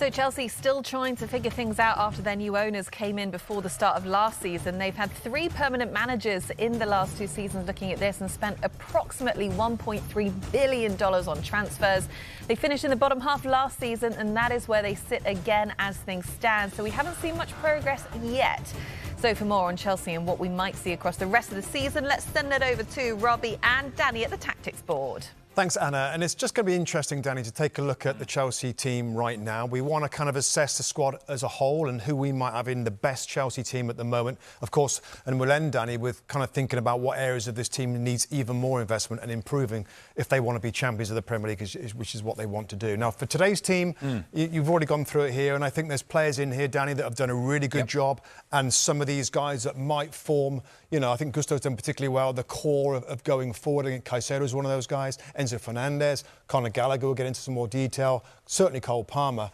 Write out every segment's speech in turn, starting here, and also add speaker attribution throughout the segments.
Speaker 1: So Chelsea still trying to figure things out after their new owners came in before the start of last season. They've had 3 permanent managers in the last 2 seasons looking at this and spent approximately $1.3 billion on transfers. They finished in the bottom half last season, and that is where they sit again as things stand. So we haven't seen much progress yet. So for more on Chelsea and what we might see across the rest of the season, let's send it over to Robbie and Danny at the tactics board.
Speaker 2: Thanks, Anna. And it's just going to be interesting, Danny, to take a look at the Chelsea team right now. We want to kind of assess the squad as a whole and who we might have in the best Chelsea team at the moment. Of course, and we'll end, Danny, with kind of thinking about what areas of this team needs even more investment and improving if they want to be champions of the Premier League, which is what they want to do. Now, for today's team, you've already gone through it here, and I think there's players in here, Danny, that have done a really good job, and some of these guys that might form, you know, I think Gusto's done particularly well, the core of going forward. I think Caicedo's one of those guys, Enzo Fernandez, Conor Gallagher, will get into some more detail, certainly Cole Palmer,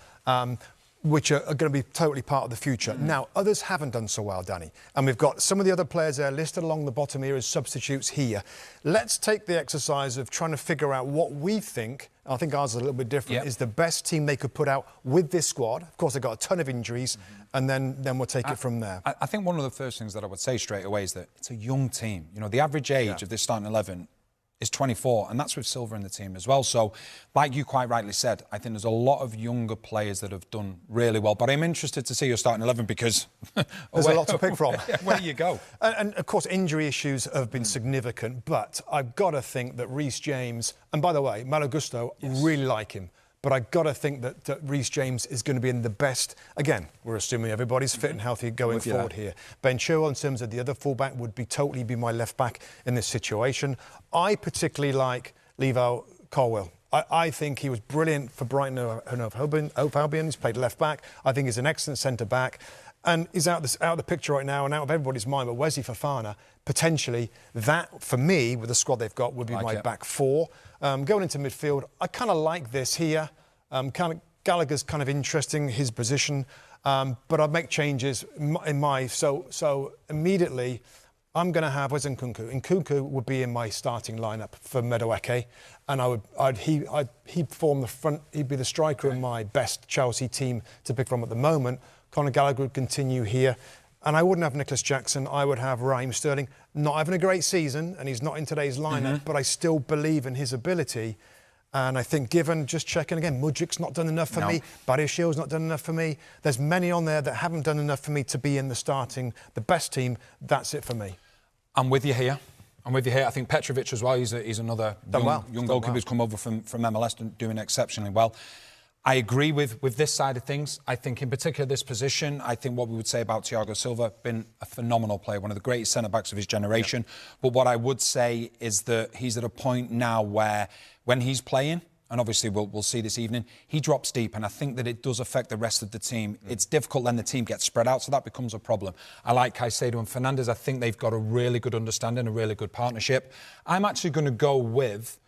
Speaker 2: which are going to be totally part of the future. Now, others haven't done so well, Danny, and we've got some of the other players there listed along the bottom here as substitutes here. Let's take the exercise of trying to figure out what we think, I think ours is a little bit different, is the best team they could put out with this squad. Of course, they've got a ton of injuries, and then we'll take it from there.
Speaker 3: I think one of the first things that I would say straight away is that it's a young team. You know, the average age of this starting 11 is 24, and that's with Silva in the team as well. So, like you quite rightly said, I think there's a lot of younger players that have done really well. But I'm interested to see your starting 11 because
Speaker 2: there's a lot to pick from.
Speaker 3: Where you go.
Speaker 2: And of course, injury issues have been significant, but I've got to think that Reece James, and by the way, Malo Gusto, really like him. But I've got to think that Reece James is going to be in the best. Again, we're assuming everybody's fit and healthy going forward here. Ben Chilwell, in terms of the other fullback, would totally be my left back in this situation. I particularly like Levo Colwill. I think he was brilliant for Brighton and Hove Albion. He's played left back. I think he's an excellent centre back. And he's out of the picture right now and out of everybody's mind. But Wesley Fofana, potentially, that, for me, with the squad they've got, would be my back four. Going into midfield, I kind of like this here. Gallagher's kind of interesting, his position. But I'd make changes in my... So immediately, I'm going to have... Where's Nkunku? Nkunku would be in my starting lineup for Madueke. And he'd form the front... He'd be the striker in my best Chelsea team to pick from at the moment. Conor Gallagher would continue here. And I wouldn't have Nicholas Jackson. I would have Raheem Sterling. Not having a great season, and he's not in today's lineup, but I still believe in his ability. And I think, given, just checking again, Mudrik's not done enough for me. Barry Shield's not done enough for me. There's many on there that haven't done enough for me to be in the best team. That's it for me.
Speaker 3: I'm with you here. I think Petrovic as well. He's another young goalkeeper who's come over from MLS and doing exceptionally well. I agree with this side of things. I think in particular this position, I think what we would say about Thiago Silva, been a phenomenal player, one of the greatest centre-backs of his generation. But what I would say is that he's at a point now where when he's playing, and obviously we'll see this evening, he drops deep, and I think that it does affect the rest of the team. It's difficult then the team gets spread out, so that becomes a problem. I like Caicedo and Fernandez. I think they've got a really good understanding, a really good partnership. I'm actually going to go with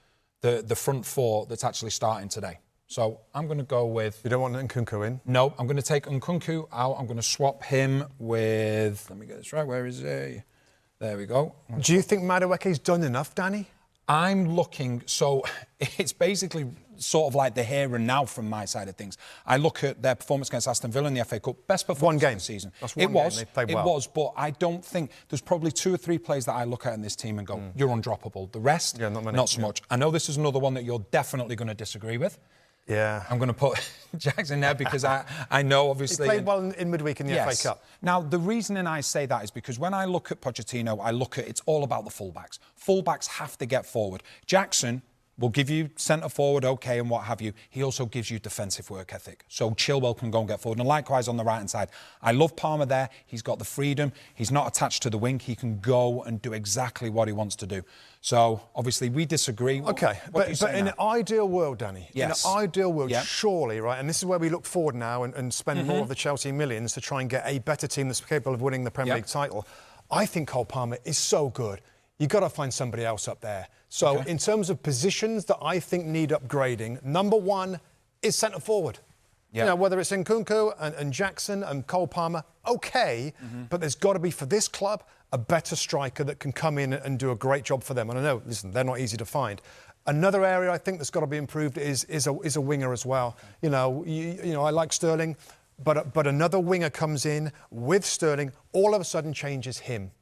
Speaker 3: the front four that's actually starting today. So I'm going to go with...
Speaker 2: You don't want Nkunku in?
Speaker 3: No, I'm going to take Nkunku out. I'm going to swap him with... Let me get this right. Where is he? There we go.
Speaker 2: Do you think Madueke's done enough, Danny?
Speaker 3: I'm looking... So it's basically sort of like the here and now from my side of things. I look at their performance against Aston Villa in the FA Cup. Best performance of the season.
Speaker 2: That's one game. They played well.
Speaker 3: It was, but I don't think... There's probably 2 or 3 players that I look at in this team and go, you're undroppable. The rest, not so much. I know this is another one that you're definitely going to disagree with.
Speaker 2: Yeah.
Speaker 3: I'm going to put Jackson there because I know, obviously...
Speaker 2: He played well in midweek in the FA Cup.
Speaker 3: Now, the reasoning I say that is because when I look at Pochettino, I look at... It's all about the fullbacks. Fullbacks have to get forward. Jackson will give you centre-forward, OK, and what have you. He also gives you defensive work ethic. So Chilwell can go and get forward. And likewise on the right-hand side. I love Palmer there. He's got the freedom. He's not attached to the wing. He can go and do exactly what he wants to do. So, obviously, we disagree.
Speaker 2: OK, but in an ideal world, Danny, in an ideal world, surely, right, and this is where we look forward now and spend more of the Chelsea millions to try and get a better team that's capable of winning the Premier League title. I think Cole Palmer is so good. You've got to find somebody else up there. So, in terms of positions that I think need upgrading, number 1 is centre-forward. You know, whether it's Nkunku and Jackson and Cole Palmer, okay, but there's got to be, for this club, a better striker that can come in and do a great job for them. And I know, listen, they're not easy to find. Another area I think that's got to be improved is a winger as well. You know, I like Sterling, but another winger comes in with Sterling, all of a sudden changes him.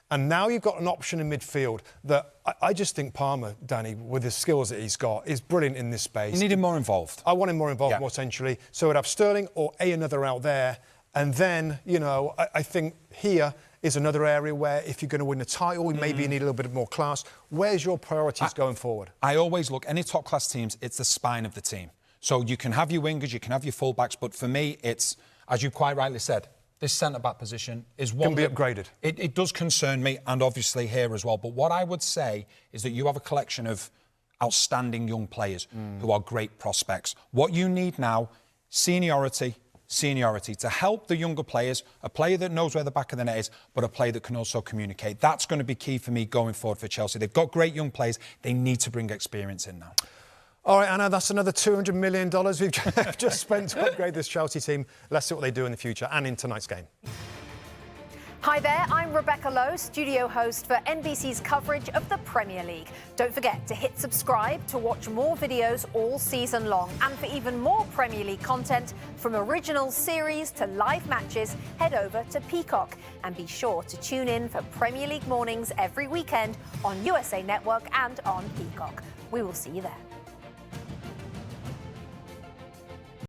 Speaker 2: And now you've got an option in midfield that I just think Palmer, Danny, with the skills that he's got, is brilliant in this space.
Speaker 3: You need him more involved.
Speaker 2: I want him more involved, more centrally. So I'd have Sterling or another out there. And then, you know, I think here is another area where if you're going to win a title, maybe you need a little bit more class. Where's your priorities going forward? I
Speaker 3: always look, any top-class teams, it's the spine of the team. So you can have your wingers, you can have your full-backs, but for me, it's, as you quite rightly said, this centre-back position is one...
Speaker 2: Can be upgraded.
Speaker 3: It does concern me, and obviously here as well. But what I would say is that you have a collection of outstanding young players who are great prospects. What you need now, seniority to help the younger players, a player that knows where the back of the net is, but a player that can also communicate. That's going to be key for me going forward for Chelsea. They've got great young players. They need to bring experience in now.
Speaker 2: All right, Anna, that's another $200 million we've just spent to upgrade this Chelsea team. Let's see what they do in the future and in tonight's game.
Speaker 4: Hi there, I'm Rebecca Lowe, studio host for NBC's coverage of the Premier League. Don't forget to hit subscribe to watch more videos all season long. And for even more Premier League content, from original series to live matches, head over to Peacock. And be sure to tune in for Premier League mornings every weekend on USA Network and on Peacock. We will see you there.